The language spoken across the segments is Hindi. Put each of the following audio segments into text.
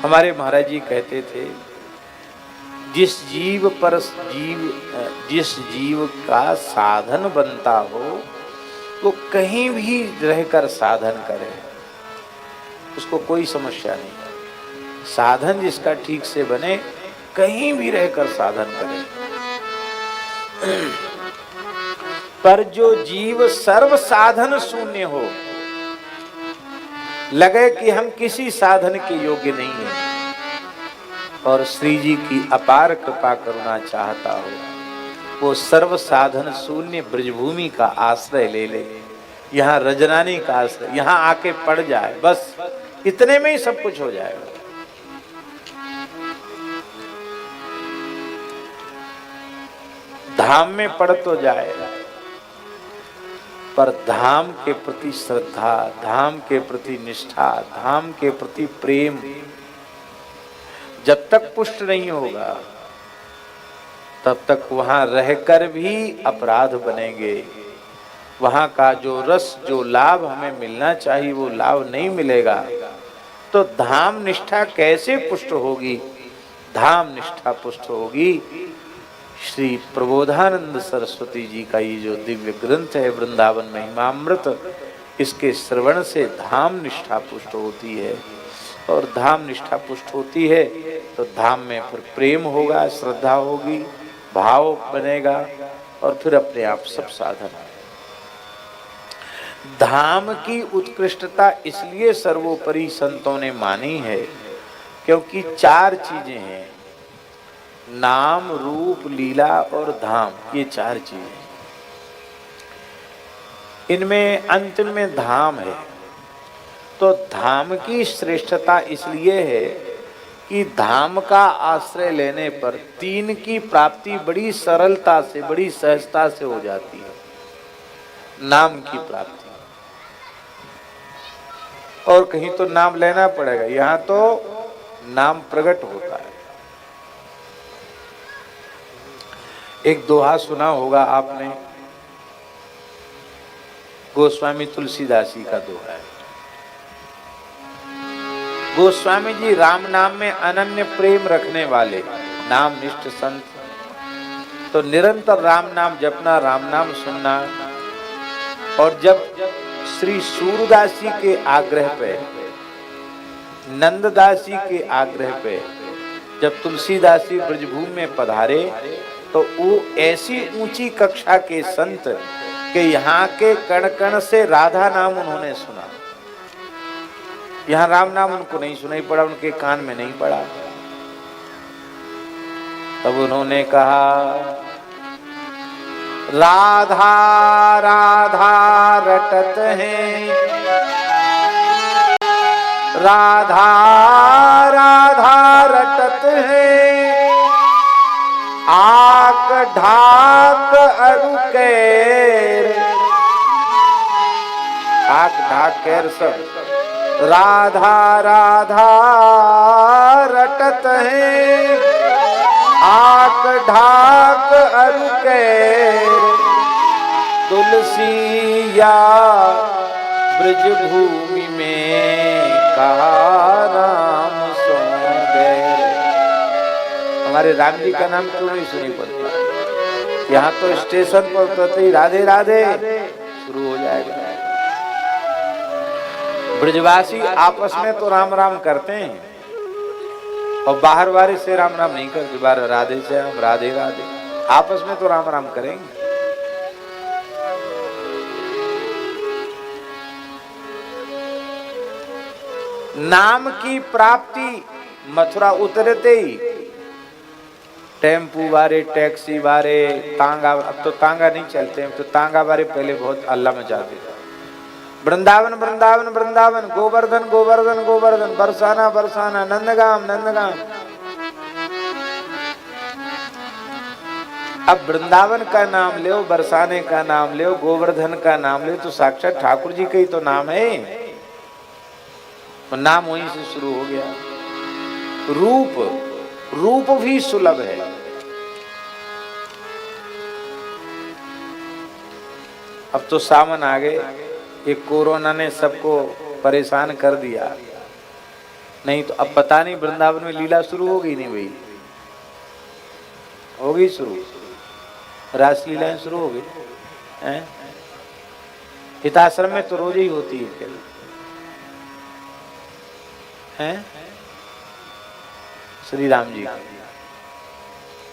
हमारे महाराज जी कहते थे, जिस जीव का साधन बनता हो वो कहीं भी रहकर साधन करे, उसको कोई समस्या नहीं। साधन जिसका ठीक से बने, कहीं भी रहकर साधन करे। पर जो जीव सर्व साधन शून्य हो, लगे कि हम किसी साधन के योग्य नहीं हैं, और श्री जी की अपार कृपा करुणा चाहता हो, वो सर्व साधन शून्य ब्रजभूमि का आश्रय ले ले, यहाँ रजनानी का आश्रय, यहाँ आके पड़ जाए, बस इतने में ही सब कुछ हो जाएगा। धाम में पड़ तो जाएगा, पर धाम के प्रति श्रद्धा, धाम के प्रति निष्ठा, धाम के प्रति प्रेम जब तक पुष्ट नहीं होगा, तब तक वहां रहकर भी अपराध बनेंगे। वहां का जो रस, जो लाभ हमें मिलना चाहिए, वो लाभ नहीं मिलेगा। तो धाम निष्ठा कैसे पुष्ट होगी? धाम निष्ठा पुष्ट होगी श्री प्रबोधानंद सरस्वती जी का ये जो दिव्य ग्रंथ है वृंदावन महिमामृत, इसके श्रवण से धाम निष्ठा पुष्ट होती है। और धाम निष्ठा पुष्ट होती है तो धाम में फिर प्रेम होगा, श्रद्धा होगी, भाव बनेगा, और फिर अपने आप सब साधन। धाम की उत्कृष्टता इसलिए सर्वोपरि संतों ने मानी है क्योंकि चार चीजें हैं, नाम, रूप, लीला और धाम, ये चार चीजें। इनमें अंतिम में धाम है। तो धाम की श्रेष्ठता इसलिए है कि धाम का आश्रय लेने पर तीन की प्राप्ति बड़ी सरलता से, बड़ी सहजता से हो जाती है। नाम की प्राप्ति, और कहीं तो नाम लेना पड़ेगा, यहाँ तो नाम प्रकट होता है। एक दोहा सुना होगा आपने, गोस्वामी तुलसीदास जी का दोहा है। गोस्वामी जी राम नाम में अनन्य प्रेम रखने वाले नाम निष्ठ संत, तो निरंतर राम नाम जपना, राम नाम सुनना। और जब श्री सूरदास जी के आग्रह पे, नंददास जी के आग्रह पे जब तुलसीदास जी ब्रजभूमि में पधारे, तो वो ऐसी ऊंची कक्षा के संत के यहाँ के कण कण से राधा नाम उन्होंने सुना। यहाँ राम नाम उनको नहीं सुनाई पड़ा, उनके कान में नहीं पड़ा। तब उन्होंने कहा, राधा राधा रटत हैं, राधा राधा रटत हैं, आक ढाक अरु कैर, आक ढाक कैर सब राधा राधा रटत हैं, आक ढाक अरु कैर, तुलसिया ब्रज भूमि में कहा राम सो गए। हमारे राम जी का नाम क्यों नहीं सुनी पड़ती? यहाँ तो स्टेशन पर प्रति राधे राधे शुरू हो जाएगा। ब्रजवासी आपस में तो राम राम करते हैं, और बाहर वाले से राम राम नहीं करते। बाहर राधे से हम राधे राधे, आपस में तो राम राम करेंगे। नाम की प्राप्ति मथुरा उतरते ही टेम्पू वाले, टैक्सी वाले, तांगा, अब तो तांगा नहीं चलते हैं, तो तांगा वाले पहले बहुत अल्लाह मचाते थे। वृंदावन वृंदावन वृंदावन, गोवर्धन गोवर्धन गोवर्धन, बरसाना बरसाना, नंदगाम नंदगाम। अब वृंदावन का नाम ले, बरसाने का नाम ले, गोवर्धन का नाम ले, तो साक्षात ठाकुर जी का ही तो नाम है। तो नाम वहीं से शुरू हो गया। रूप, रूप भी सुलभ है। अब तो सावन आ गए, ये कोरोना ने सबको परेशान कर दिया। नहीं तो अब पता नहीं वृंदावन में लीला शुरू होगी नहीं भाई, होगी शुरू, रासलीलाएं शुरू हो गई हैं। हिताश्रम में तो रोज ही होती है हैं श्री राम जी।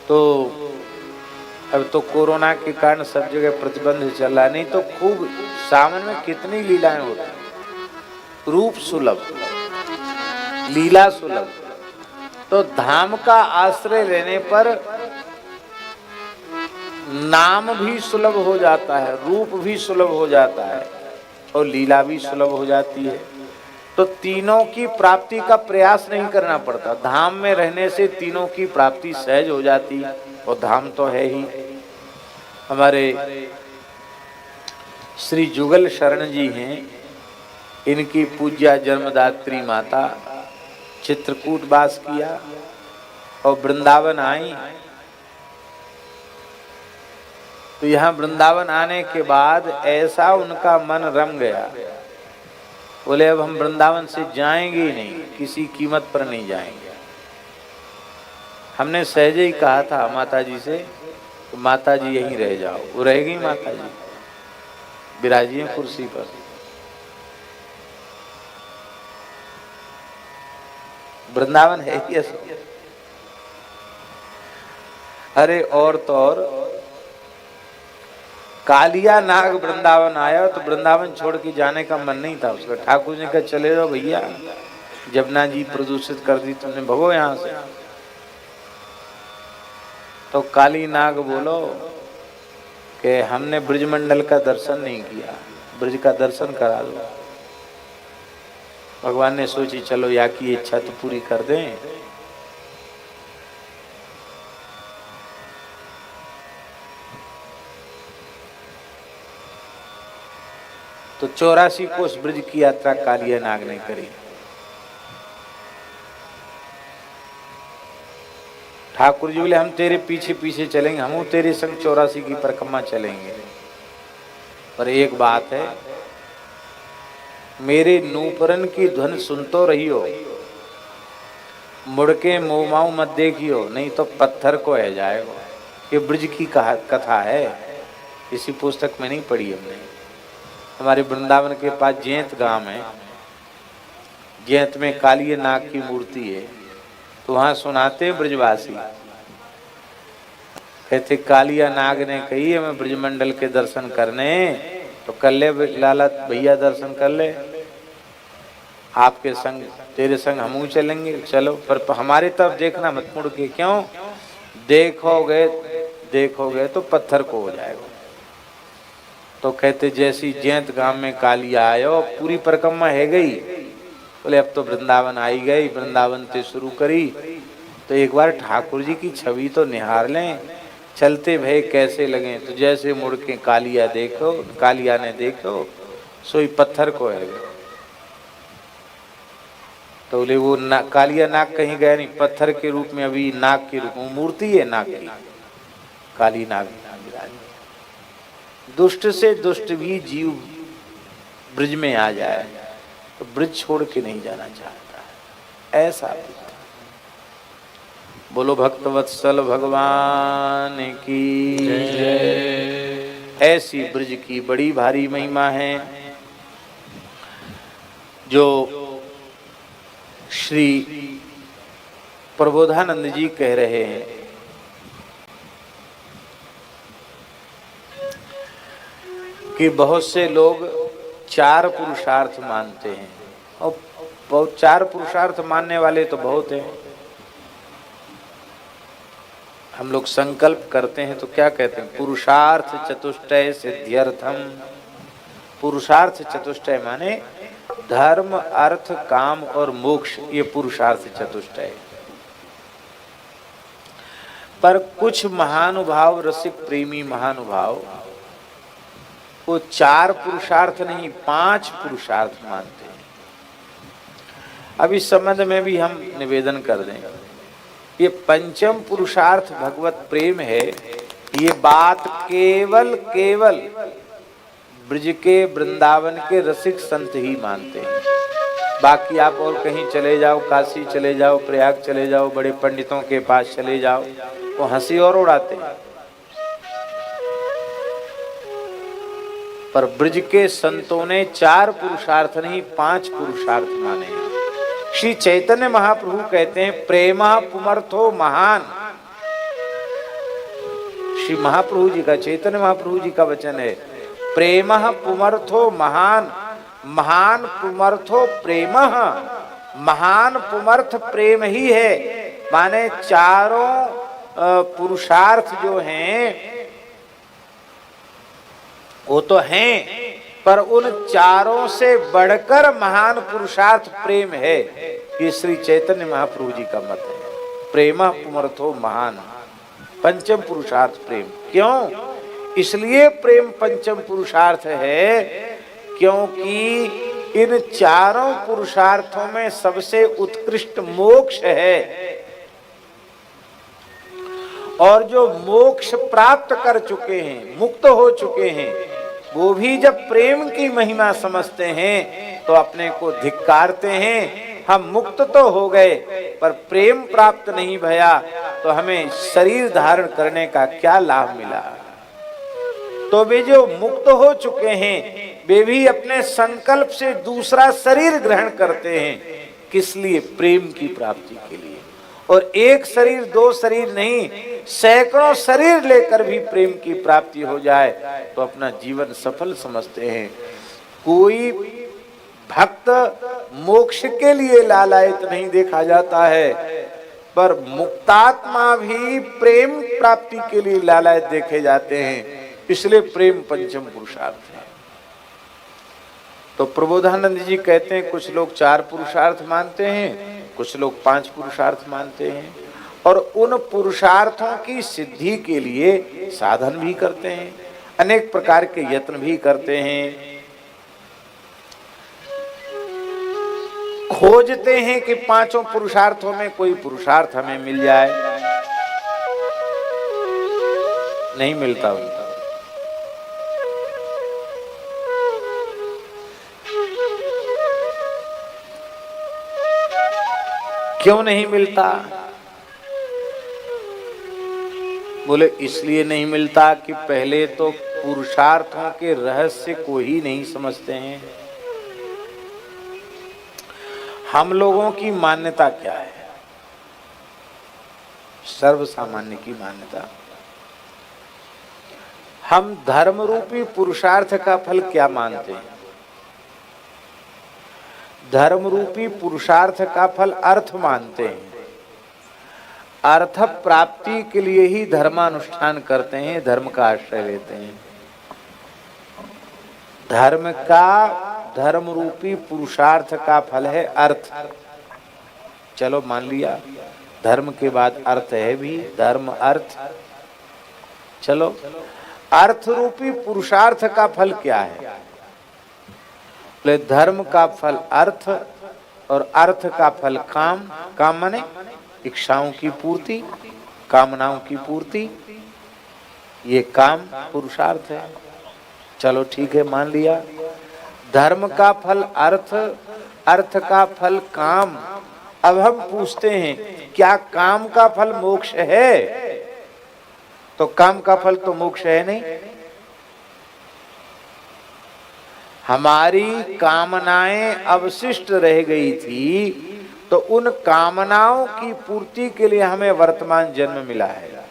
तो अब तो कोरोना के कारण सब जगह प्रतिबंध चल रहा, नहीं तो खूब सावन में कितनी लीलाएं होती, रूप सुलभ, लीला सुलभ। तो धाम का आश्रय लेने पर नाम भी सुलभ हो जाता है, रूप भी सुलभ हो जाता है और लीला भी सुलभ हो जाती है। तो तीनों की प्राप्ति का प्रयास नहीं करना पड़ता, धाम में रहने से तीनों की प्राप्ति सहज हो जाती है। और धाम तो है ही। हमारे श्री जुगल शरण जी हैं, इनकी पूज्या जन्मदात्री माता चित्रकूट वास किया और वृंदावन आई। तो यहाँ वृंदावन आने के बाद ऐसा उनका मन रम गया, बोले अब हम वृंदावन से जाएंगे ही नहीं, किसी कीमत पर नहीं जाएंगे। हमने सहजे ही कहा था माता जी से, तो माता जी यहीं रह जाओ। वो रह गई, माता जी विराजी हैं कुर्सी पर। वृंदावन है ही ऐसा। अरे और तो और कालिया नाग वृंदावन आया तो वृंदावन छोड़ के जाने का मन नहीं था उसका। ठाकुर ने कहा चले जाओ भैया, जमुना जी प्रदूषित कर दी तुमने, भगो यहाँ से। तो काली नाग बोलो कि हमने ब्रजमंडल का दर्शन नहीं किया, ब्रज का दर्शन करा दो। भगवान ने सोची चलो या की इच्छा तो पूरी कर दें। तो 84 कोस ब्रज की यात्रा कालिया नाग ने करी। ठाकुर जी बोले हम तेरे पीछे पीछे चलेंगे, हम तेरे संग 84 की परिक्रमा चलेंगे। पर एक बात है, मेरे नूपुरन की ध्वन सुन तो रही हो, मुड़ के मोमाऊ मत देखियो, नहीं तो पत्थर को है जाएगा। ये ब्रज की कथा है, इसी पुस्तक में नहीं पढ़ी हमने। हमारे वृंदावन के पास जैंत गांव है, जैंत में कालिया नाग की मूर्ति है। तो वहां सुनाते ब्रजवासी, कहते कालिया नाग ने कही हमें ब्रजमंडल के दर्शन करने, तो कर ले लाला भैया दर्शन कर ले, आपके संग तेरे संग हमू चलेंगे। चलो पर हमारे तरफ देखना मत मुड़ के, क्यों? देखोगे तो पत्थर को हो जाएगा। तो कहते जैसी जैंत गांव में कालिया आयो, पूरी परिक्रमा है गई। बोले अब तो वृंदावन आई गई, वृंदावन से शुरू करी तो एक बार ठाकुर जी की छवि तो निहार लें, चलते भय कैसे लगे। तो जैसे मुड़ के कालिया ने देखो सोई पत्थर को है। तो बोले वो कालिया नाग कहीं गया नहीं, पत्थर के रूप में अभी नाग के रूप में मूर्ति है नाग की, काली नाग। दुष्ट से दुष्ट भी जीव ब्रज में आ जाए तो ब्रज छोड़ के नहीं जाना चाहता है, ऐसा। बोलो भक्तवत्सल भगवान की जय। ऐसी ब्रज की बड़ी भारी महिमा है जो श्री प्रबोधानंद जी कह रहे हैं कि बहुत से लोग 4 पुरुषार्थ मानते हैं, और बहुत 4 पुरुषार्थ मानने वाले तो बहुत हैं। हम लोग संकल्प करते हैं तो क्या कहते हैं? पुरुषार्थ चतुष्टय सिद्ध्यर्थम। पुरुषार्थ चतुष्टय माने धर्म अर्थ काम और मोक्ष, ये पुरुषार्थ चतुष्टय। पर कुछ महानुभाव, रसिक प्रेमी महानुभाव, वो 4 पुरुषार्थ नहीं 5 पुरुषार्थ मानते हैं। अब इस संबंध में भी हम निवेदन कर दें, ये पंचम पुरुषार्थ भगवत प्रेम है, ये बात केवल ब्रज के वृंदावन के रसिक संत ही मानते हैं। बाकी आप और कहीं चले जाओ, काशी चले जाओ, प्रयाग चले जाओ, बड़े पंडितों के पास चले जाओ, वो हंसी और उड़ाते हैं। पर ब्रज के संतों ने 4 पुरुषार्थ नहीं 5 पुरुषार्थ माने। श्री चैतन्य महाप्रभु कहते हैं प्रेमा पुमर्थो महान। श्री महाप्रभु जी का, चैतन्य महाप्रभु जी का वचन है, प्रेमः पुमर्थो महान, महान पुमर्थो प्रेमः। महान पुमर्थ प्रेम ही है। माने चारों पुरुषार्थ जो हैं वो तो हैं, पर उन चारों से बढ़कर महान पुरुषार्थ प्रेम है। ये श्री चैतन्य महाप्रभु जी का मत है। प्रेमः पुमर्थो महान, पंचम पुरुषार्थ प्रेम। क्यों? इसलिए प्रेम पंचम पुरुषार्थ है क्योंकि इन चारों पुरुषार्थों में सबसे उत्कृष्ट मोक्ष है। और जो मोक्ष प्राप्त कर चुके हैं, मुक्त हो चुके हैं, वो भी जब प्रेम की महिमा समझते हैं तो अपने को धिक्कारते हैं। हम मुक्त तो हो गए पर प्रेम प्राप्त नहीं भया तो हमें शरीर धारण करने का क्या लाभ मिला। तो वे जो मुक्त हो चुके हैं वे भी अपने संकल्प से दूसरा शरीर ग्रहण करते हैं। किस लिए? प्रेम की प्राप्ति के लिए। और एक शरीर, 2 शरीर नहीं, सैकड़ों शरीर लेकर भी प्रेम की प्राप्ति हो जाए तो अपना जीवन सफल समझते हैं। कोई भक्त मोक्ष के लिए लालायित नहीं देखा जाता है, पर मुक्तात्मा भी प्रेम प्राप्ति के लिए लालायित देखे जाते हैं। इसलिए प्रेम पंचम पुरुषार्थ है। तो प्रबोधानंद जी कहते हैं कुछ लोग 4 पुरुषार्थ मानते हैं, कुछ लोग 5 पुरुषार्थ मानते हैं, और उन पुरुषार्थों की सिद्धि के लिए साधन भी करते हैं, अनेक प्रकार के यत्न भी करते हैं। खोजते हैं कि 5 पुरुषार्थों में कोई पुरुषार्थ हमें मिल जाए, नहीं मिलता उनका। क्यों नहीं मिलता? बोले इसलिए नहीं मिलता कि पहले तो पुरुषार्थों के रहस्य को ही नहीं समझते हैं। हम लोगों की मान्यता क्या है? सर्वसामान्य की मान्यता, हम धर्म रूपी पुरुषार्थ का फल क्या मानते हैं? धर्म रूपी पुरुषार्थ का फल अर्थ मानते हैं। अर्थ प्राप्ति के लिए ही धर्मानुष्ठान करते हैं, धर्म का आश्रय लेते हैं। धर्म रूपी पुरुषार्थ का फल है अर्थ। चलो मान लिया, धर्म के बाद अर्थ है भी, धर्म अर्थ। चलो, अर्थ रूपी पुरुषार्थ का फल क्या है? धर्म का फल अर्थ और अर्थ का फल काम। काम माने इच्छाओं की पूर्ति, कामनाओं की पूर्ति, ये काम पुरुषार्थ है। चलो ठीक है, मान लिया। धर्म का फल अर्थ, अर्थ का फल काम। अब हम पूछते हैं क्या काम का फल मोक्ष है? तो काम का फल तो मोक्ष है नहीं। हमारी कामनाएं अवशिष्ट रह गई थी तो उन कामनाओं की पूर्ति के लिए हमें वर्तमान जन्म मिला है।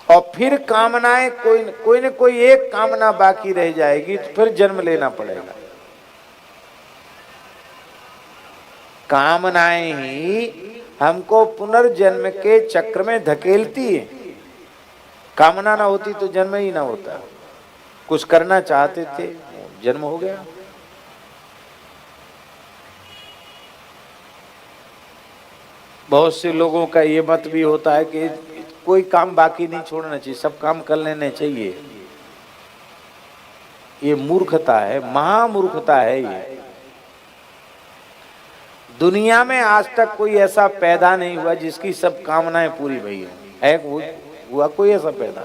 और फिर कामनाएं कोई न कोई एक कामना बाकी रह जाएगी तो फिर जन्म लेना पड़ेगा। कामनाएं ही हमको पुनर्जन्म के चक्र में धकेलती है। कामना ना होती तो जन्म ही ना होता। कुछ करना चाहते थे, जन्म हो गया। बहुत से लोगों का ये मत भी होता है कि कोई काम बाकी नहीं छोड़ना चाहिए, सब काम कर लेने चाहिए। ये मूर्खता है, महामूर्खता है। ये दुनिया में आज तक कोई ऐसा पैदा नहीं हुआ जिसकी सब कामनाएं पूरी भई है। हुआ कोई ऐसा पैदा?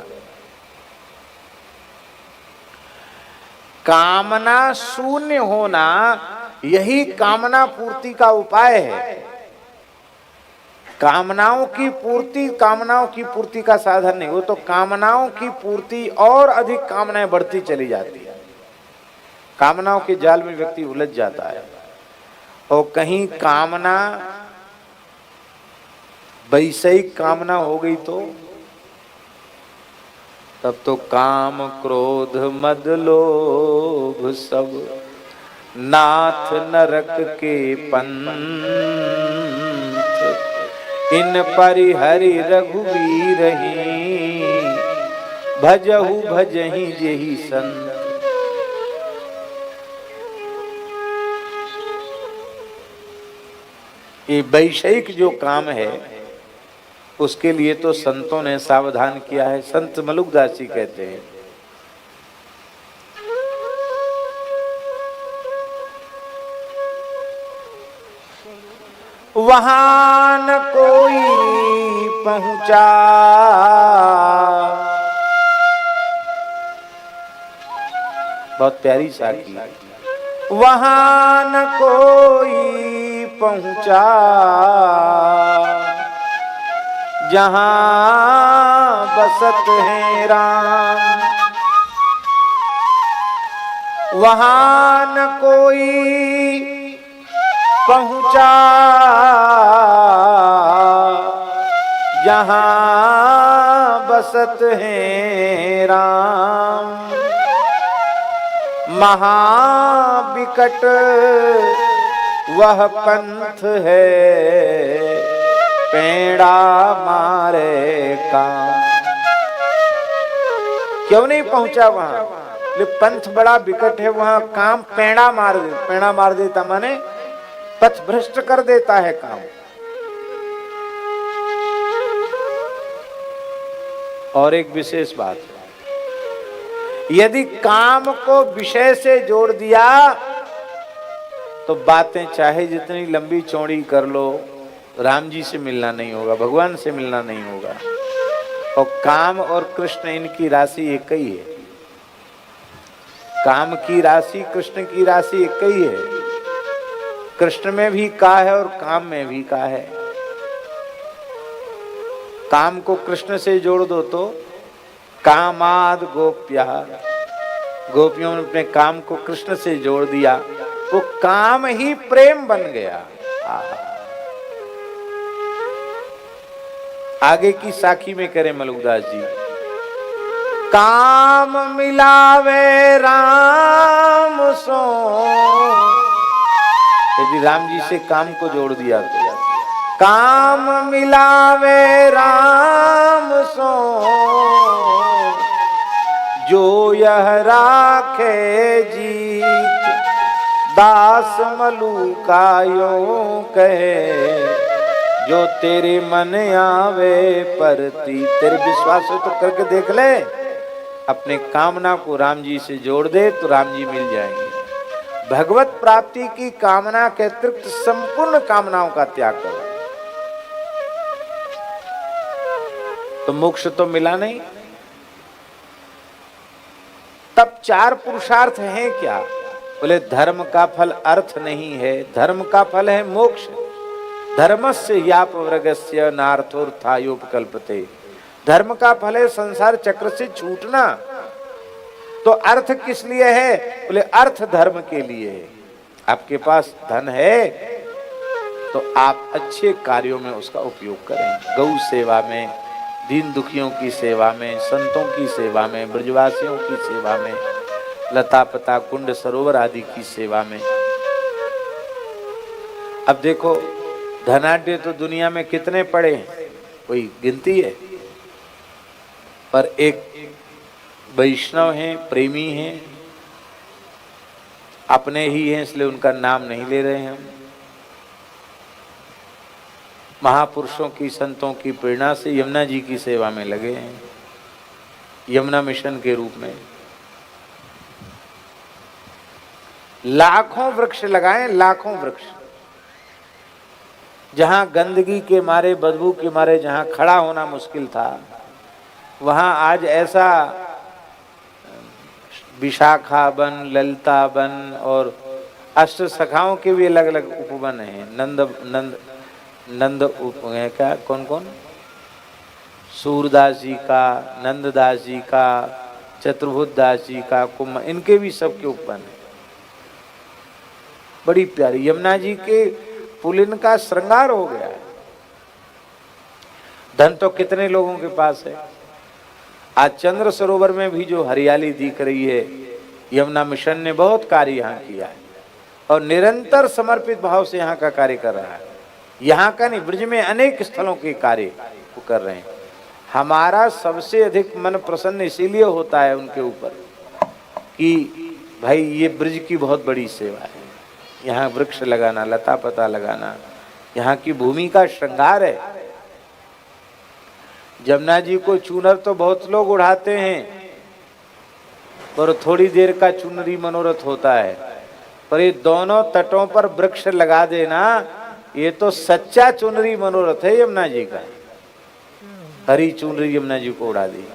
कामना शून्य होना यही कामना पूर्ति का उपाय है। कामनाओं की पूर्ति का साधन नहीं, वो तो कामनाओं की पूर्ति और अधिक कामनाएं बढ़ती चली जाती है। कामनाओं के जाल में व्यक्ति उलझ जाता है, और कहीं कामना वैषयिक कामना हो गई तो तब तो काम क्रोध मद लोभ सब नाथ नरक के पंथ, इन परिहरि रघुवीर ही भजहु भजहि जेहि संत। ये वैषयिक जो काम है उसके लिए तो संतों ने सावधान किया है। संत मलुकदास जी कहते हैं, वहां न कोई पहुंचा बहुत प्यारी साखी, वहां न कोई पहुंचा जहां बसत है राम, वहां न कोई पहुंचा जहां बसत है राम, महाविकट वह पंथ है पेड़ा मारे काम। क्यों नहीं पहुंचा वहां? पंथ बड़ा विकट है, वहां काम पेड़ा मार देता माने पथ भ्रष्ट कर देता है काम। और एक विशेष बात, यदि काम को विषय से जोड़ दिया तो बातें चाहे जितनी लंबी चौड़ी कर लो, राम जी से मिलना नहीं होगा, भगवान से मिलना नहीं होगा। और काम और कृष्ण इनकी राशि एक ही है। काम की राशि कृष्ण की राशि एक ही है। कृष्ण में भी का है और काम में भी का है। काम को कृष्ण से जोड़ दो तो कामाद गोप्या, गोपियों ने अपने काम को कृष्ण से जोड़ दिया, वो काम ही प्रेम बन गया। आगे की साखी में करें मलुकदास जी, काम मिलावे राम सो, यदि राम जी से काम को जोड़ दिया तो काम मिलावे राम सो, जो यह राखे जीत दास मलूका यूं कहे, जो तेरे मन आवे परती। तेरे विश्वास हो तो करके देख ले, अपने कामना को राम जी से जोड़ दे तो राम जी मिल जाएंगे। भगवत प्राप्ति की कामना के अतिरिक्त संपूर्ण कामनाओं का त्याग करो तो मोक्ष तो मिला नहीं। तब चार पुरुषार्थ हैं क्या? बोले धर्म का फल अर्थ नहीं है, धर्म का फल है मोक्ष। धर्मस्य यापवर्गस्य नार्थोर्थायोपकल्पते, धर्म का फल है संसार चक्र से छूटना। तो अर्थ किस लिए है? बोले अर्थ धर्म के लिए है। आपके पास धन है तो आप अच्छे कार्यों में उसका उपयोग करें, गौ सेवा में, दीन दुखियों की सेवा में, संतों की सेवा में, ब्रजवासियों की सेवा में, लता पता कुंड सरोवर आदि की सेवा में। अब देखो धनाढ्य तो दुनिया में कितने पड़े हैं, कोई गिनती है? पर एक वैष्णव हैं, प्रेमी हैं, अपने ही हैं, इसलिए उनका नाम नहीं ले रहे हैं हम। महापुरुषों की, संतों की प्रेरणा से यमुना जी की सेवा में लगे हैं, यमुना मिशन के रूप में। लाखों वृक्ष लगाएं, लाखों वृक्ष। जहां गंदगी के मारे, बदबू के मारे जहां खड़ा होना मुश्किल था, वहां आज ऐसा विशाखा वन, ललिता वन और अष्ट सखाओं के भी अलग अलग उपवन हैं। नंद नंद नंद उप है क्या, कौन कौन, सूरदास जी का, नंददास जी का, चतुर्भुज दास जी का, कुम, इनके भी सबके उपवन है। बड़ी प्यारी यमुना जी के पुलिन का श्रृंगार हो गया है। धन तो कितने लोगों के पास है। आज चंद्र सरोवर में भी जो हरियाली दिख रही है, यमुना मिशन ने बहुत कार्य यहाँ किया है और निरंतर समर्पित भाव से यहाँ का कार्य कर रहा है। यहाँ का नहीं, ब्रज में अनेक स्थलों के कार्य वो कर रहे हैं। हमारा सबसे अधिक मन प्रसन्न इसीलिए होता है उनके ऊपर कि भाई ये ब्रज की बहुत बड़ी सेवा है। यहाँ वृक्ष लगाना, लता पता लगाना, यहाँ की भूमि का श्रृंगार है। जमुना जी को चूनर तो बहुत लोग उड़ाते हैं, पर थोड़ी देर का चुनरी मनोरथ होता है, पर ये दोनों तटों पर वृक्ष लगा देना, ये तो सच्चा चुनरी मनोरथ है यमुना जी का। हरी चुनरी यमुना जी को उड़ा दी,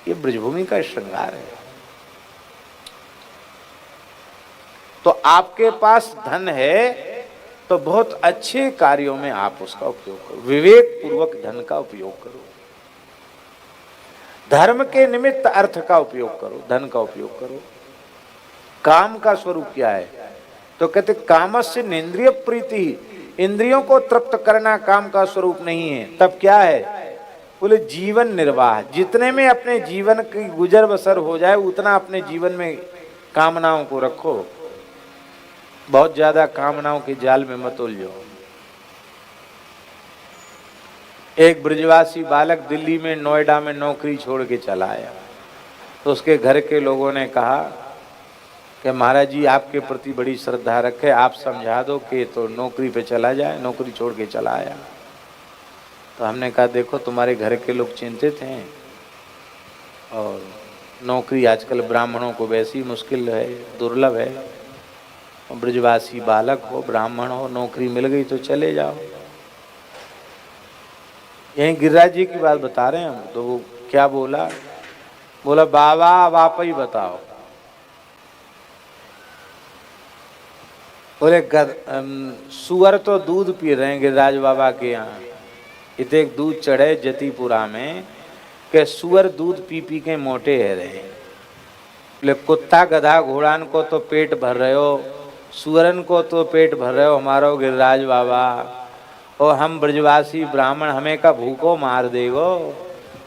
ये ब्रजभूमि का श्रृंगार है। तो आपके पास धन है तो बहुत अच्छे कार्यों में आप उसका उपयोग करो, विवेक पूर्वक धन का उपयोग करो, धर्म के निमित्त अर्थ का उपयोग करो, धन का उपयोग करो। काम का स्वरूप क्या है, तो कहते कामस्य नेन्द्रिय प्रीति, इंद्रियों को तृप्त करना काम का स्वरूप नहीं है। तब क्या है, बोले जीवन निर्वाह, जितने में अपने जीवन की गुजर बसर हो जाए उतना अपने जीवन में कामनाओं को रखो। बहुत ज्यादा कामनाओं के जाल में मत उलझो। एक ब्रजवासी बालक दिल्ली में, नोएडा में नौकरी छोड़ के चला आया, तो उसके घर के लोगों ने कहा कि महाराज जी आपके प्रति बड़ी श्रद्धा रखे, आप समझा दो कि तो नौकरी पे चला जाए। नौकरी छोड़ के चला आया। तो हमने कहा देखो तुम्हारे घर के लोग चिंतित हैं और नौकरी आजकल ब्राह्मणों को वैसी मुश्किल है, दुर्लभ है। ब्रजवासी बालक हो, ब्राह्मण हो, नौकरी मिल गई तो चले जाओ। यहीं गिरिराज जी की बात बता रहे हैं हम। तो वो क्या बोला, बोला बाबा अब आप ही बताओ। बोले सुअर तो दूध पी रहे हैं गिरिराज बाबा के यहाँ। इतने एक दूध चढ़े जतीपुरा में कि सुअर दूध पी पी के मोटे है रहे। बोले कुत्ता गधा घोड़ान को तो पेट भर रहे हो, सुअरन को तो पेट भर रहे हो हमारो गिरिराज बाबा, और हम ब्रजवासी ब्राह्मण हमें का भूखो मार देगो।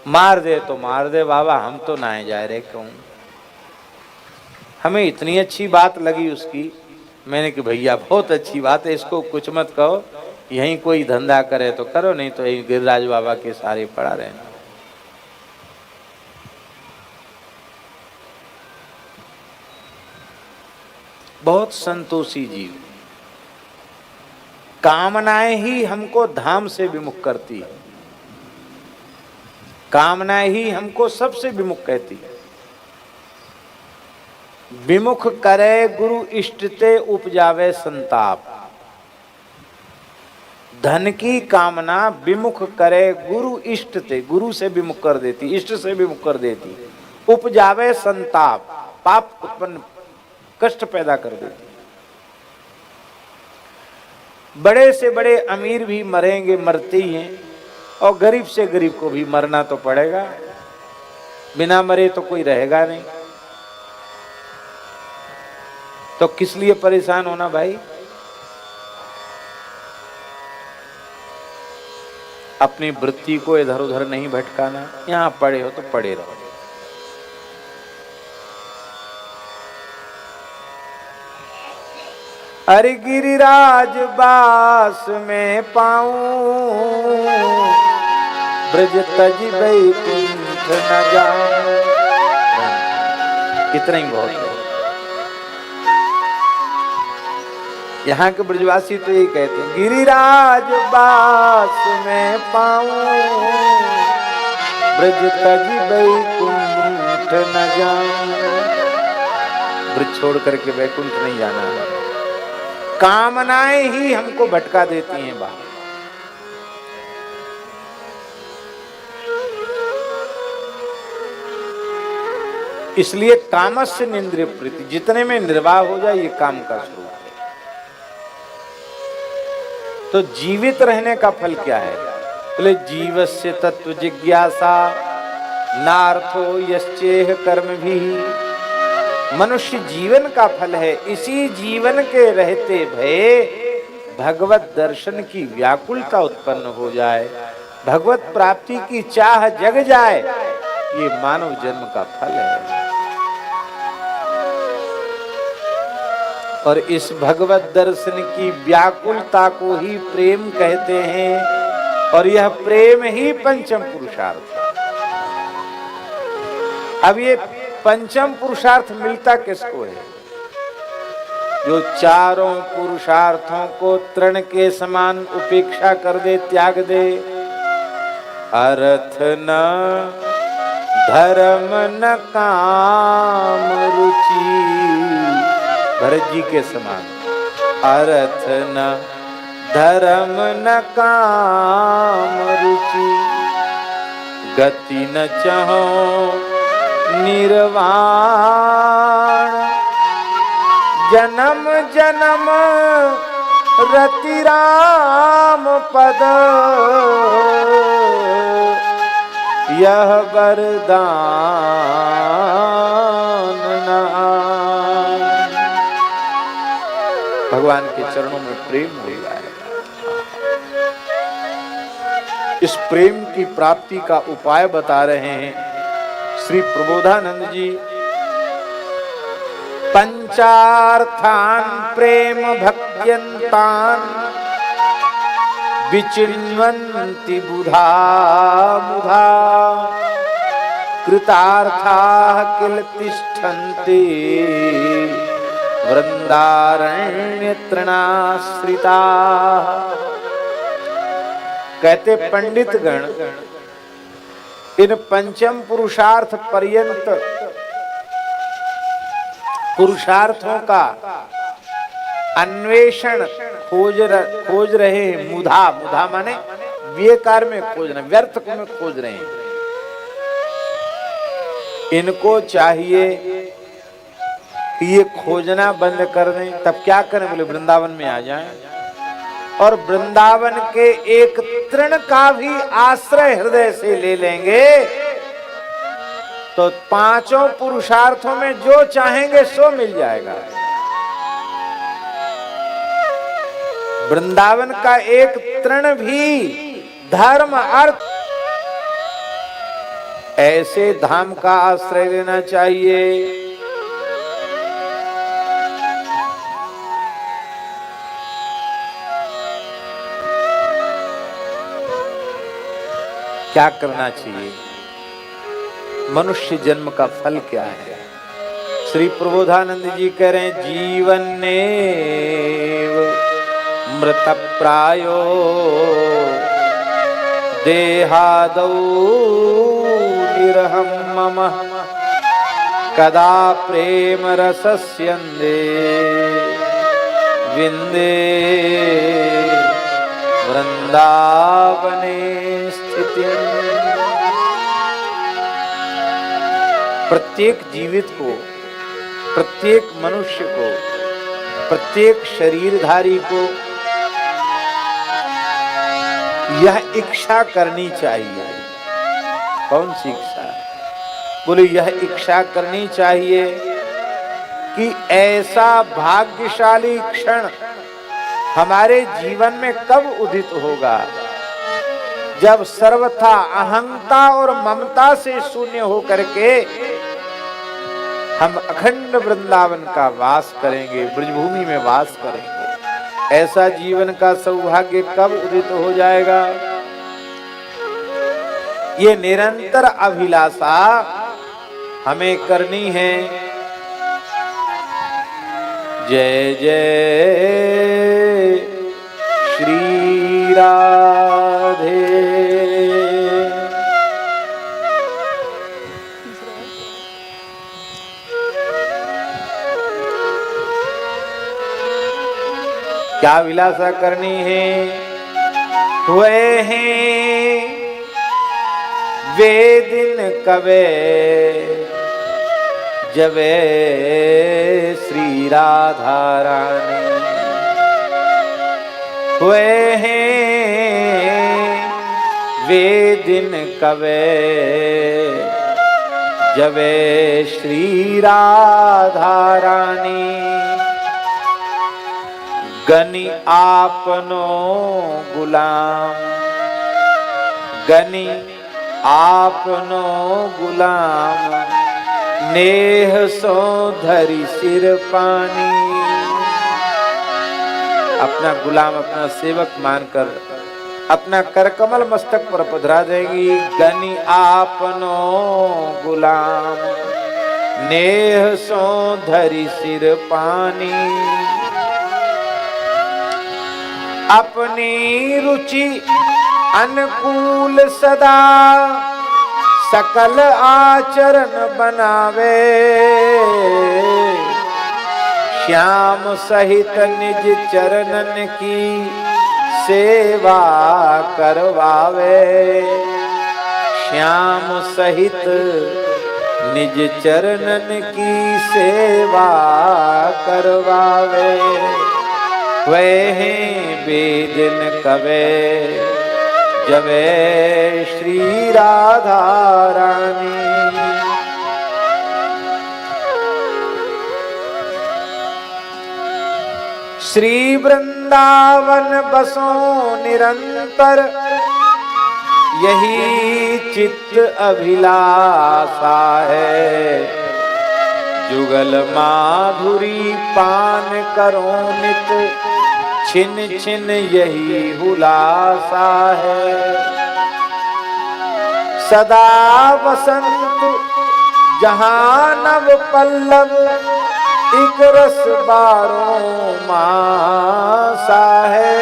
मार दे तो मार दे बाबा, हम तो ना जा रहे क्यों। हमें इतनी अच्छी बात लगी उसकी, मैंने कि भैया बहुत अच्छी बात है, इसको कुछ मत कहो, यहीं कोई धंधा करे तो करो, नहीं तो यही गिरिराज बाबा के सारे पड़ा रहना। बहुत संतोषी जीव। कामनाएं ही हमको धाम से विमुख करती है, कामनाएं ही हमको सबसे विमुख कहती है। विमुख करे गुरु इष्टते उपजावे संताप। धन की कामना विमुख करे गुरु इष्टते, गुरु से विमुख कर देती, इष्ट से विमुख कर देती। उपजावे संताप, पाप उत्पन्न, कष्ट पैदा कर देती। बड़े से बड़े अमीर भी मरेंगे, मरते ही हैं, और गरीब से गरीब को भी मरना तो पड़ेगा, बिना मरे तो कोई रहेगा नहीं। तो किस लिए परेशान होना भाई। अपनी वृत्ति को इधर उधर नहीं भटकाना, यहां पड़े हो तो पड़े रहो। अरे गिरिराज बास में पाऊं, ब्रज तज बैकुंठ न जाऊं। इतना ही बहुत है। यहाँ के ब्रजवासी तो यही कहते हैं, गिरिराज बास में पाऊं, ब्रज तज बैकुंठ न जाऊं। ब्रज छोड़ करके बैकुंठ नहीं जाना। कामनाएं ही हमको भटका देती हैं बाहर। इसलिए कामस्य निंद्रिय प्रीति, जितने में निर्वाह हो जाए ये काम का स्वरूप है। तो जीवित रहने का फल क्या है? बोले जीवस्य तत्व जिज्ञासा नार्थो यश्चेह कर्म भी। मनुष्य जीवन का फल है, इसी जीवन के रहते भये भगवत दर्शन की व्याकुलता उत्पन्न हो जाए, भगवत प्राप्ति की चाह जग जाए, ये मानव जन्म का फल है। और इस भगवत दर्शन की व्याकुलता को ही प्रेम कहते हैं, और यह प्रेम ही पंचम पुरुषार्थ है। अब ये पंचम पुरुषार्थ मिलता किसको है? जो चारों पुरुषार्थों को तृण के समान उपेक्षा कर दे, त्याग दे। अर्थ न धर्म न काम रुचि, भरत जी के समान। अर्थ न धर्म न काम रुचि, गति न चाहो निर्वाण, जन्म जन्म रति राम पद, यह वरदान न। भगवान के चरणों में प्रेम हो जाए। इस प्रेम की प्राप्ति का उपाय बता रहे हैं श्री प्रबोधानंद जी। पंचार्थान प्रेम भक्त्यंतान विचिन्वन्ति बुधा मुधा, कृतार्थाः किल तिष्ठन्ति वृंदारण्य तृणाश्रिताः। कहते पंडित गण इन पंचम पुरुषार्थ पर्यंत पुरुषार्थों का अन्वेषण खोज रहे हैं। मुधा, मुधा माने व्यकार में खोजना, व्यर्थ को में खोज रहे हैं। इनको चाहिए कि ये खोजना बंद कर दें। तब क्या करें? बोले वृंदावन में आ जाएं, और वृंदावन के एक तृण का भी आश्रय हृदय से ले लेंगे तो पांचों पुरुषार्थों में जो चाहेंगे सो मिल जाएगा। वृंदावन का एक तृण भी धर्म अर्थ ऐसे धाम का आश्रय लेना चाहिए। क्या करना चाहिए? मनुष्य जन्म का फल क्या है? श्री प्रबोधानंद जी कह रहे हैं जीवन्नेव मृत प्रायो देहादौ निरहं मम, कदा प्रेम रसस्यन्दे विन्दे वृंदावने स्थिति। प्रत्येक जीवित को, प्रत्येक मनुष्य को, प्रत्येक शरीरधारी को यह इच्छा करनी चाहिए। कौन सी इच्छा? बोले यह इच्छा करनी चाहिए कि ऐसा भाग्यशाली क्षण हमारे जीवन में कब उदित होगा जब सर्वथा अहंता और ममता से शून्य होकर के हम अखंड वृंदावन का वास करेंगे, ब्रजभूमि में वास करेंगे। ऐसा जीवन का सौभाग्य कब उदित हो जाएगा? ये निरंतर अभिलाषा हमें करनी है। जय जय श्री राधे। क्या विलासा करनी है? हुए हैं वे दिन कवे जबे श्री राधा रानी हुए हैं वे दिन कवे, जबे श्री राधा रानी गनि आपनो गुलाम, गनि आपनो गुलाम, नेह सो धरि सिर पानी। अपना गुलाम अपना सेवक मानकर अपना करकमल मस्तक पर पधरा देगी। गनि आपनो गुलाम, नेह सो धरि सिर पानी। अपनी रुचि अनुकूल सदा सकल आचरण बनावे, श्याम सहित निज चरणन की सेवा करवावे, श्याम सहित निज चरणन की सेवा करवावे। वह बेदिन कवे, जबे श्री राधा रानी श्री वृंदावन बसो निरंतर, यही चित्त अभिलाषा है। जुगल माधुरी पान करो नित, छिन छिन यही हुलासा है। सदा वसंत जहां नव पल्लव, एक रस बारों मासा है।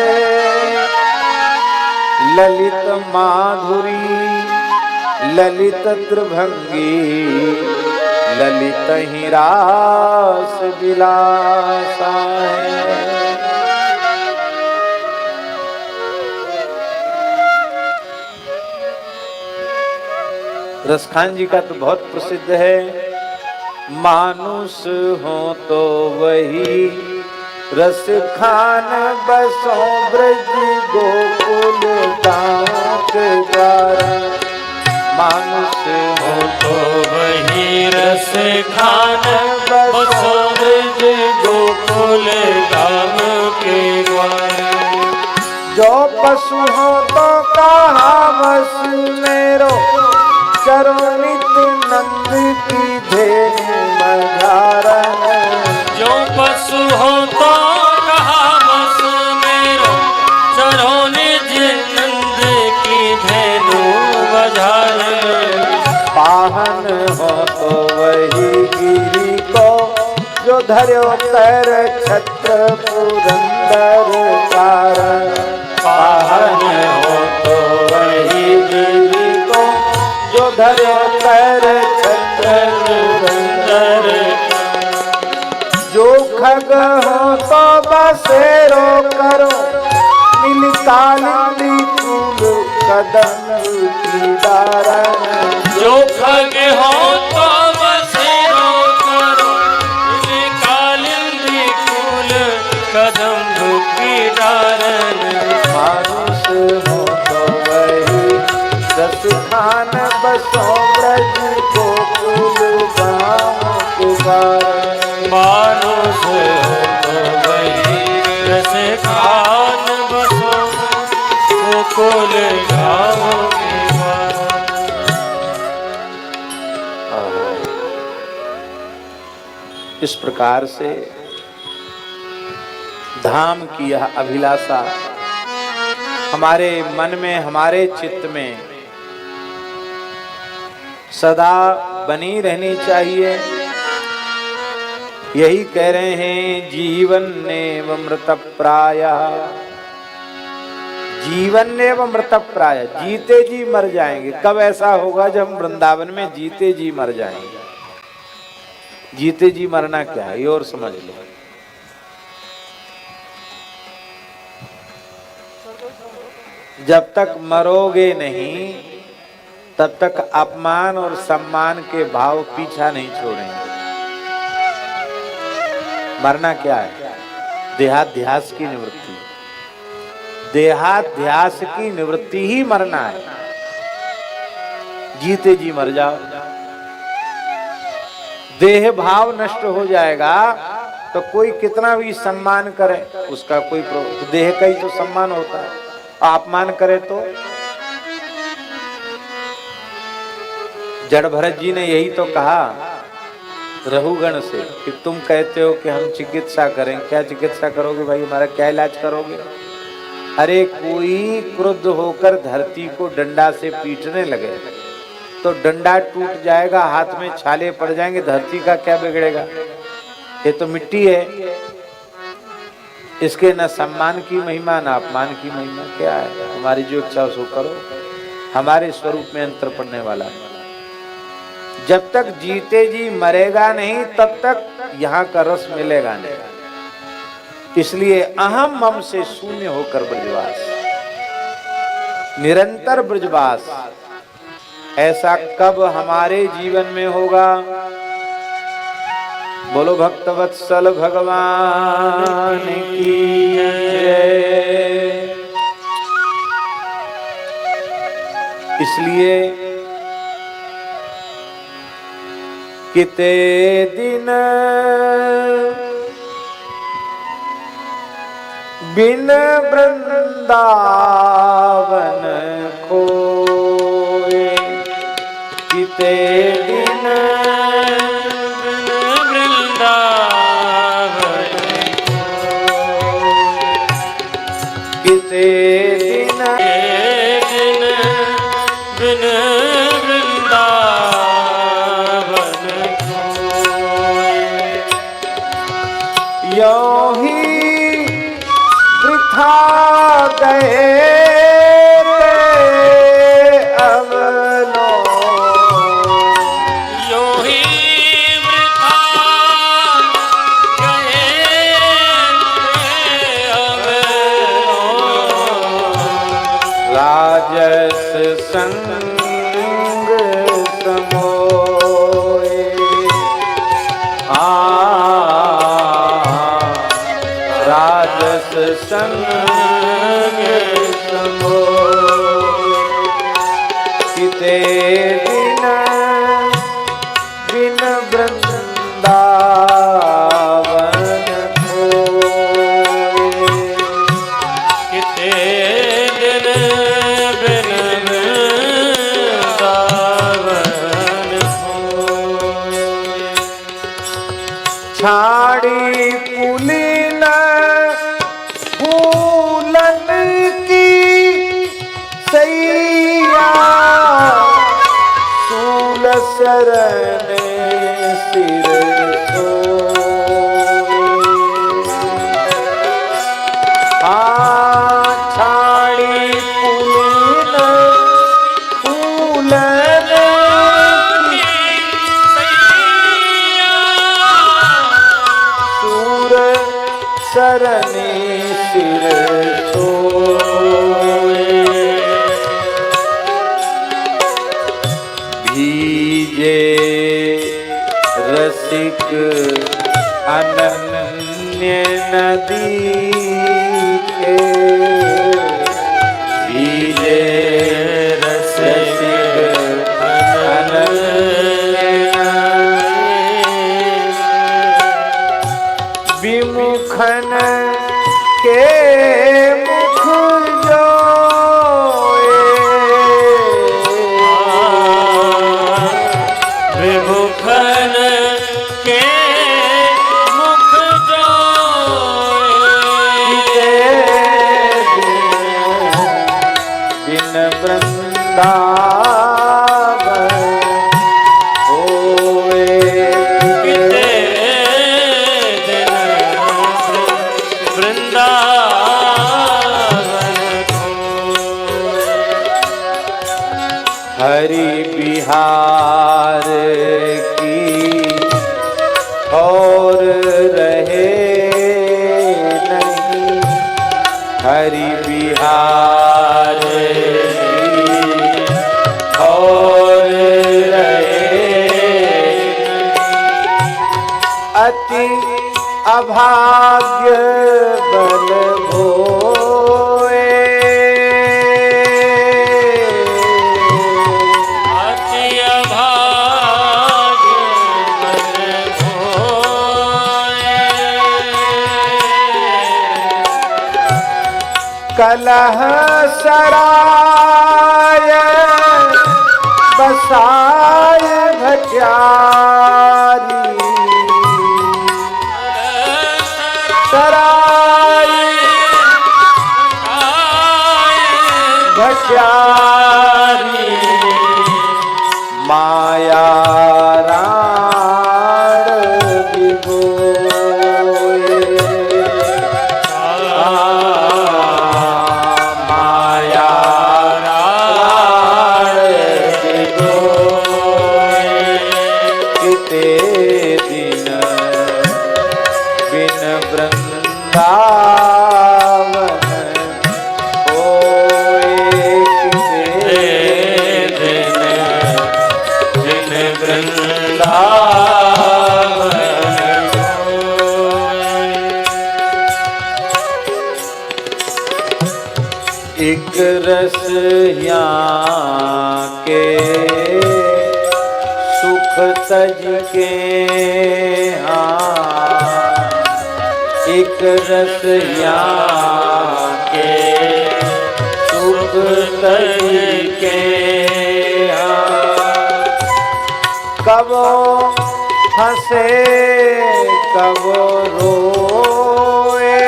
ललित माधुरी ललित त्रिभंगी, ललित ही रास विलासा है। रसखान जी का तो बहुत प्रसिद्ध है। मानुष हो तो वही रस खान, बसो ब्रज गोकुल गाँव के द्वार। मानुष हो तो वही रस खान, बसो ब्रज गोकुल गाँव के द्वार। जो पशु हो तो कहा बस मेरो, चरो नित नंद की धेनु बधारन। जो पशु हो तो कहा बस मेरो, चरो निज नंद की धेनु बधारन। पाहन हो तो वही गिरी को, जो धर्यो पैर छत्र पुरंदर कारण। पाहन हो तो वही गिरी को, जो धर्यो पैर छत्र पुरंदर। जो खग हो तो बसेरो करो, मिल कालिंदी फूल कदम की दारन। जो खग हो तो बसेरो करो, मिल कालिंदी फूल कदम की दारन। मानुष हो तो वही रस खान, बसो ब्रज गोकुल गाँव के द्वार। मानुष हो तो वही रस खान, बसो गोकुल गाँव के द्वार। इस प्रकार से धाम की यह अभिलाषा हमारे मन में, हमारे चित्त में सदा बनी रहनी चाहिए। यही कह रहे हैं, जीवन नेव मृत प्राय, जीवन नेव मृत प्राय। जीते जी मर जाएंगे। कब ऐसा होगा? जब हम वृंदावन में जीते जी मर जाएंगे। जीते जी मरना क्या है, ये और समझ लो। जब तक मरोगे नहीं, तब तक अपमान और सम्मान के भाव पीछा नहीं छोड़ेंगे। मरना क्या है? देहाध्यास की निवृत्ति। देहाध्यास की निवृत्ति ही मरना है। जीते जी मर जाओ। देह भाव नष्ट हो जाएगा तो कोई कितना भी सम्मान करे उसका कोई देह का ही तो सम्मान होता है। अपमान करे तो जड़ भरत जी ने यही तो कहा रघुगण से कि तुम कहते हो कि हम चिकित्सा करें, क्या चिकित्सा करोगे भाई, हमारा क्या इलाज करोगे? अरे कोई क्रुद्ध होकर धरती को डंडा से पीटने लगे तो डंडा टूट जाएगा, हाथ में छाले पड़ जाएंगे, धरती का क्या बिगड़ेगा? ये तो मिट्टी है, इसके न सम्मान की महिमा न अपमान की महिमा। क्या है? हमारी जो इच्छा उसको करो, हमारे स्वरूप में अंतर पड़ने वाला है। जब तक जीते जी मरेगा नहीं तब तक यहाँ का रस मिलेगा नहीं। इसलिए अहम मम से शून्य होकर ब्रजवास, निरंतर ब्रजवास। ऐसा कब हमारे जीवन में होगा? बोलो भक्तवत्सल भगवान की जय। इसलिए किते दिन बिन वृंदावन खोए, किते दिन किते दिन बिन वृंदावन यों ही वृथा गए अवलो, यों ही वृथा गए अवलो, राजस संग समोए। राजस संग समोए, किते दिन बिन वृंदावन खोए, किते दिन बिन वृंदावन खोए। छाड़ी पुलिन फूलन की सैया, सूल शरण सिर सोए। छाड़ी पुलिन फूलन सूर सरनी सिर सोए। भीजे रसिक अनन्य नदी के, भीजे रसिक अनन्य विमुखन के मुख जोए, विमुखन के मुख जोए। बिन वृंदावन होए, किते दिन वृंदावन खोए। हरि बिहार की और रहे नहीं, हरि बिहार की और रहे। अति अभागी कलह सराय बसाय भट्यारी सराय भट्यारी माया राण विभोए माया राण विभोए किते दिन बिन वृंदावन होए किते दिन बिन वृंदावन एक रस यहाँ के सुख तज के एक रस यहाँ के सुख तज के कबो हंसे कबो रोए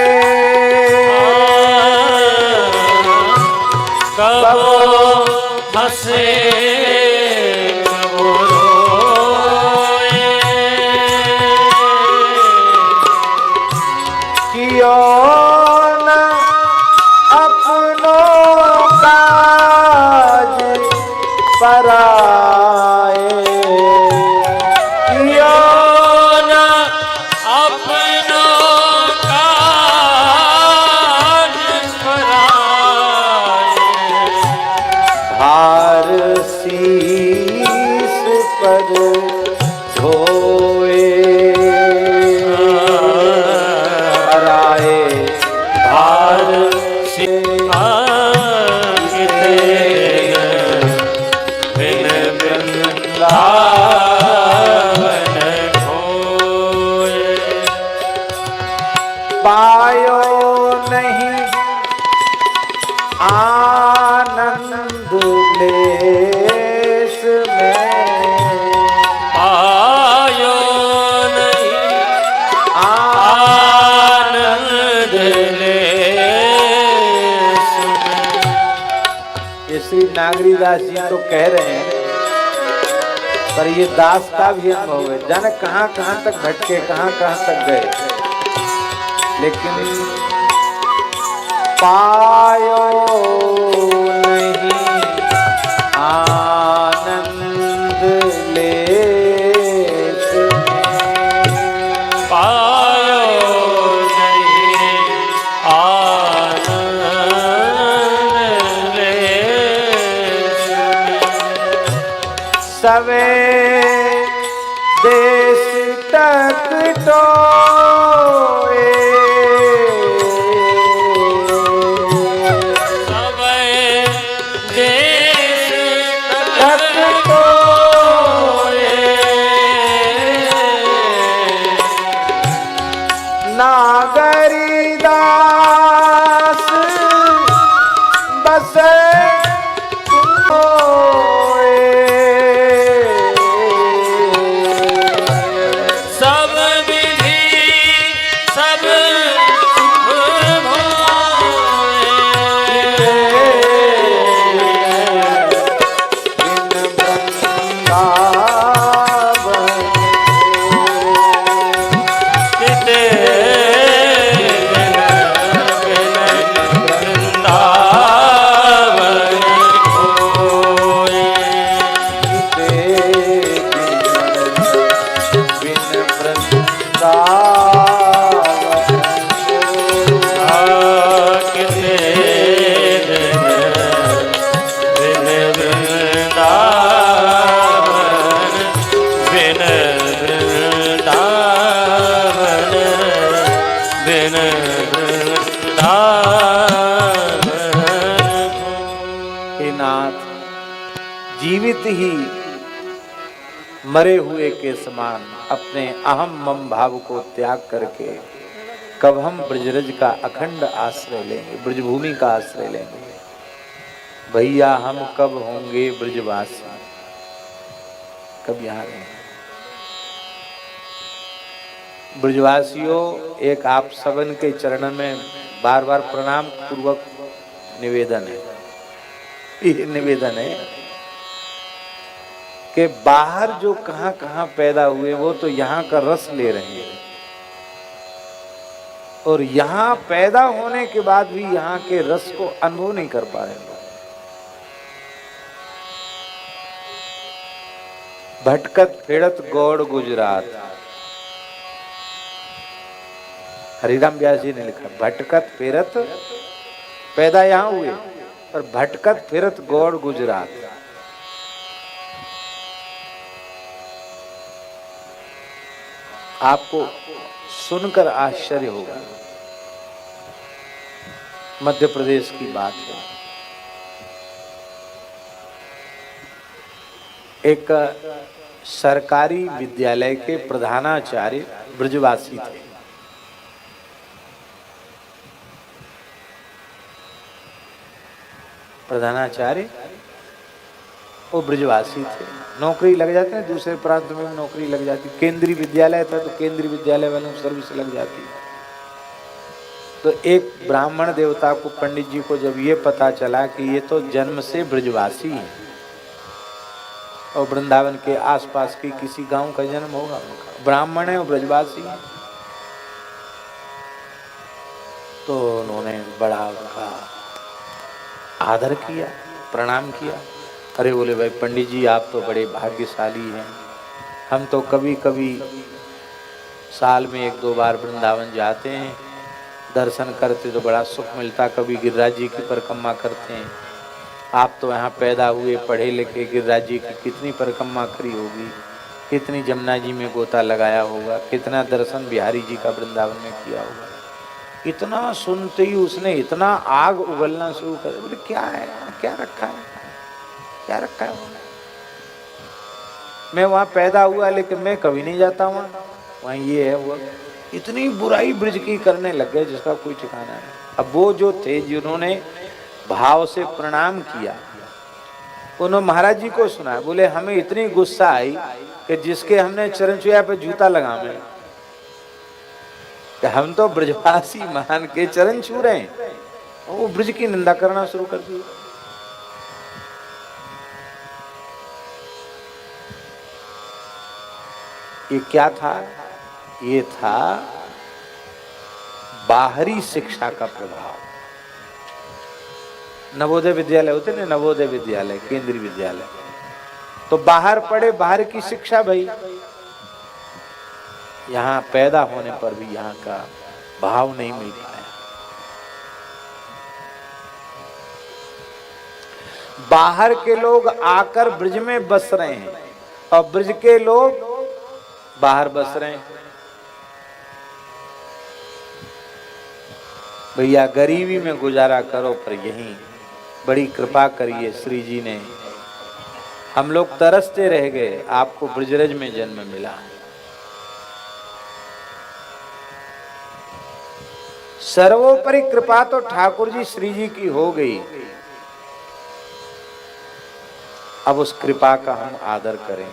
कबो हंसे कबो रोए कियो न अपनो काज पराए कियो न अपनो काज पराए भार शीस पर धोए पराए भार से बिन वृंदावन खोए पायो नहीं आनंद लेस में पायो नहीं आनंद लेस में। ये श्री नागरीदास जी तो कह रहे हैं, पर ये दास का भी अनुभव है। जाने कहां कहां तक भटके, कहां कहां तक गए, लेकिन पायो नहीं आनंद लेस में। पायो नहीं आनंद लेस में। सवे देश तक टोए सबे देश तक टोए नागरी दास बसे सब विधि सब सुख किते वृंदावन खोए किते बिन वृंदावन बिन वृंदावन बिन वृंदावन। हे नाथ, जीवित ही मरे हुए के समान अपने अहम मम भाव को त्याग करके कब हम ब्रजरज का अखंड आश्रय लेंगे, ब्रजभूमि का आश्रय लेंगे। भैया हम कब होंगे ब्रजवासी, कब यहाँ रहेंगे। ब्रजवासियों, एक आप सबन के चरण में बार बार प्रणाम पूर्वक निवेदन है, ये निवेदन है कि बाहर जो कहाँ कहाँ पैदा हुए वो तो यहाँ का रस ले रहे हैं, और यहाँ पैदा होने के बाद भी यहाँ के रस को अनुभव नहीं कर पा रहे। भटकत फिरत गौड़ गुजरात, हरिराम व्यास जी ने लिखा, भटकत फिरत, पैदा यहाँ हुए और भटकत फिरत गौड़ गुजरात। आपको सुनकर आश्चर्य होगा, मध्य प्रदेश की बात है। एक सरकारी विद्यालय के प्रधानाचार्य ब्रजवासी थे। प्रधानाचार्य वो ब्रजवासी थे, नौकरी लग जाते हैं, दूसरे प्रांत में नौकरी लग जाती। केंद्रीय विद्यालय था तो केंद्रीय विद्यालय वालों को सर्विस लग जाती। तो एक ब्राह्मण देवता को, पंडित जी को जब ये पता चला कि ये तो जन्म से ब्रजवासी है और वृंदावन के आसपास के किसी गांव का जन्म होगा, ब्राह्मण है और ब्रजवासी है, तो उन्होंने बड़ा उनका आदर किया, प्रणाम किया। अरे बोले भाई पंडित जी आप तो बड़े भाग्यशाली हैं, हम तो कभी कभी साल में 1-2 बार वृंदावन जाते हैं, दर्शन करते तो बड़ा सुख मिलता, कभी गिरिराज जी की परिक्रमा करते हैं। आप तो यहाँ पैदा हुए, पढ़े लिखे, गिरिराज जी की कितनी परिक्रमा करी होगी, कितनी जमुना जी में गोता लगाया होगा, कितना दर्शन बिहारी जी का वृंदावन में किया होगा। इतना सुनते ही उसने इतना आग उगलना शुरू कर, बोले क्या है, क्या रखा है, क्या रखा है। मैं वहाँ पैदा हुआ लेकिन मैं कभी नहीं जाता वहाँ ये है वो। इतनी बुराई ब्रज की करने लग गए जिसका कोई ठिकाना नहीं। अब वो जो थे जिन्होंने भाव से प्रणाम किया, उन्होंने महाराज जी को सुना, बोले हमें इतनी गुस्सा आई कि जिसके हमने चरण छुआ पे जूता लगावे, हम तो ब्रजवासी मान के चरण छू रहे हैं, वो ब्रज की निंदा करना शुरू कर दी। ये क्या था? ये था बाहरी शिक्षा का प्रभाव। नवोदय विद्यालय होते ना, नवोदय विद्यालय, केंद्रीय विद्यालय, तो बाहर पढ़े, बाहर की शिक्षा भाई, यहाँ पैदा होने पर भी यहाँ का भाव नहीं मिल पाया। बाहर के लोग आकर ब्रज में बस रहे हैं और ब्रज के लोग बाहर बस रहे हैं। भैया गरीबी में गुजारा करो, पर यहीं बड़ी कृपा करिए श्री जी ने, हम लोग तरसते रह गए, आपको ब्रजरज में जन्म मिला। सर्वोपरि कृपा तो ठाकुर जी श्री जी की हो गई, अब उस कृपा का हम आदर करें।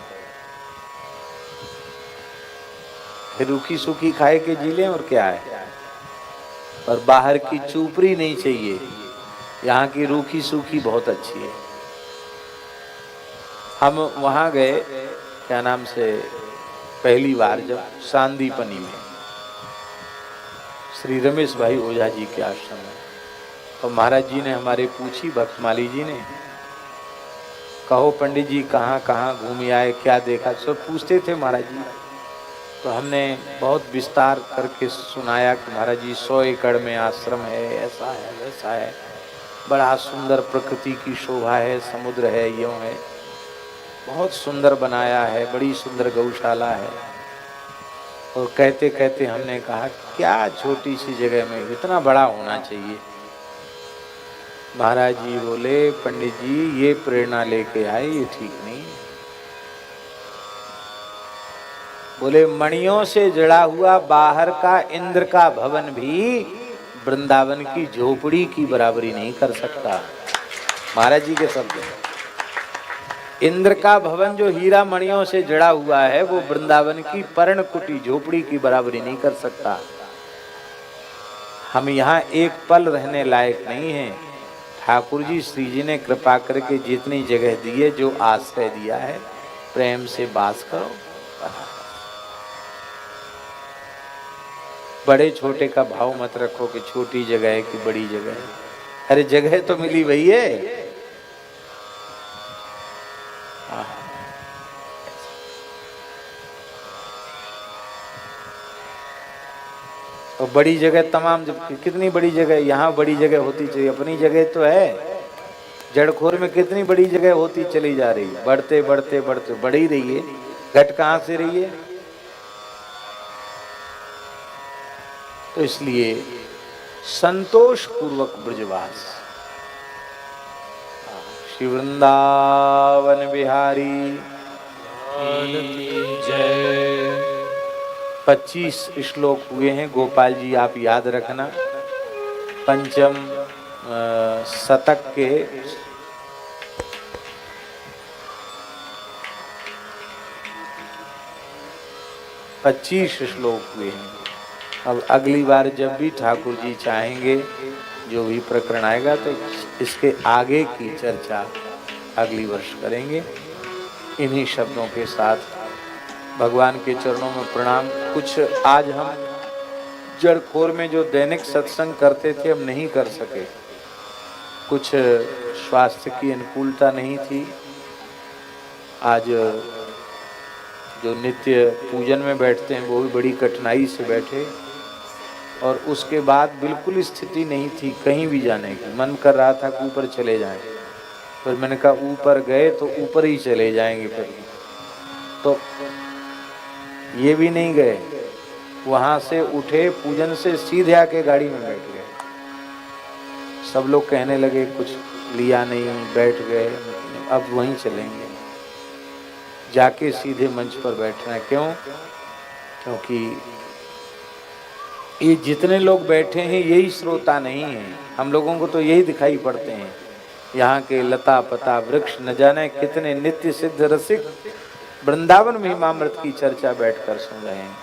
रूखी सूखी खाए के जी लें और क्या है, और बाहर की चूपरी नहीं चाहिए, यहाँ की रूखी सूखी बहुत अच्छी है। हम वहाँ गए, क्या नाम से, पहली बार जब सांदीपनी में श्री रमेश भाई ओझा जी के आश्रम में, तो महाराज जी ने हमारे पूछी, भक्तमाली जी ने, कहो पंडित जी कहाँ कहाँ घूम आए, क्या देखा, सब पूछते थे महाराज जी। तो हमने बहुत विस्तार करके सुनाया कि महाराज जी 100 एकड़ में आश्रम है, ऐसा है वैसा है, बड़ा सुंदर प्रकृति की शोभा है, समुद्र है, यूं है, बहुत सुंदर बनाया है, बड़ी सुंदर गौशाला है। और कहते कहते हमने कहा क्या छोटी सी जगह में इतना बड़ा होना चाहिए। महाराज जी बोले पंडित जी ये प्रेरणा लेके आए, ये ठीक नहीं। बोले मणियों से जड़ा हुआ बाहर का इंद्र का भवन भी वृंदावन की झोपड़ी की बराबरी नहीं कर सकता। महाराज जी के शब्द हैं। इंद्र का भवन जो हीरा मणियों से जड़ा हुआ है वो वृंदावन की पर्णकुटी झोपड़ी की बराबरी नहीं कर सकता। हम यहाँ एक पल रहने लायक नहीं हैं। ठाकुर जी श्री जी ने कृपा करके जितनी जगह दी है, जो आश्रय दिया है, प्रेम से बास करो। बड़े छोटे का भाव मत रखो कि छोटी जगह है कि बड़ी जगह है। अरे जगह तो मिली भैया। तो बड़ी जगह तमाम, कितनी बड़ी जगह, यहाँ बड़ी जगह होती चाहिए, अपनी जगह तो है। जड़खोर में कितनी बड़ी जगह होती चली जा रही है, बढ़ते बढ़ते बढ़ते बढ़ ही रही है, घट कहाँ से रही है। तो इसलिए संतोष पूर्वक ब्रजवास। श्री वृंदावन बिहारी जय। 25 श्लोक हुए हैं। गोपाल जी आप याद रखना, पंचम शतक के 25 श्लोक हुए हैं। अब अगली बार जब भी ठाकुर जी चाहेंगे, जो भी प्रकरण आएगा, तो इसके आगे की चर्चा अगली वर्ष करेंगे। इन्हीं शब्दों के साथ भगवान के चरणों में प्रणाम। कुछ आज हम जड़खोर में जो दैनिक सत्संग करते थे, हम नहीं कर सके। कुछ स्वास्थ्य की अनुकूलता नहीं थी। आज जो नित्य पूजन में बैठते हैं वो भी बड़ी कठिनाई से बैठे, और उसके बाद बिल्कुल स्थिति नहीं थी कहीं भी जाने की। मन कर रहा था कि ऊपर चले जाएं, फिर मैंने कहा ऊपर गए तो ऊपर ही चले जाएंगे। फिर तो ये भी नहीं गए, वहाँ से उठे, पूजन से सीधे आके गाड़ी में बैठ गए। सब लोग कहने लगे कुछ लिया नहीं, बैठ गए, अब वहीं चलेंगे। जाके सीधे मंच पर बैठना है। क्यों? क्योंकि ये जितने लोग बैठे हैं यही श्रोता नहीं हैं। हम लोगों को तो यही दिखाई पड़ते हैं। यहाँ के लता पता वृक्ष न जाने कितने नित्य सिद्ध रसिक वृंदावन महिमामृत की चर्चा बैठकर सुन रहे हैं।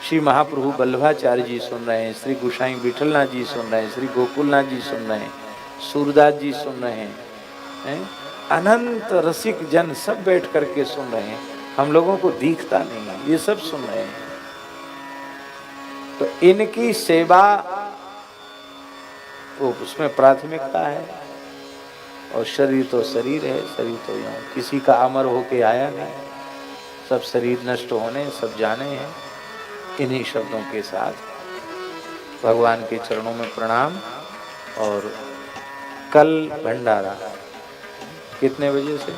श्री महाप्रभु वल्लभाचार्य जी सुन रहे हैं, श्री गोसाई विठलनाथ जी सुन रहे हैं, श्री गोकुलनाथ जी सुन रहे हैं, सूरदास जी सुन रहे हैं, अनंत रसिक जन सब बैठ करके सुन रहे हैं। हम लोगों को दिखता नहीं है, ये सब सुन रहे हैं। तो इनकी सेवा वो उसमें प्राथमिकता है। और शरीर तो शरीर है, शरीर तो यहाँ किसी का अमर होके आया नहीं, सब शरीर नष्ट होने, सब जाने हैं। इन्हीं शब्दों के साथ भगवान के चरणों में प्रणाम। और कल भंडारा कितने बजे से?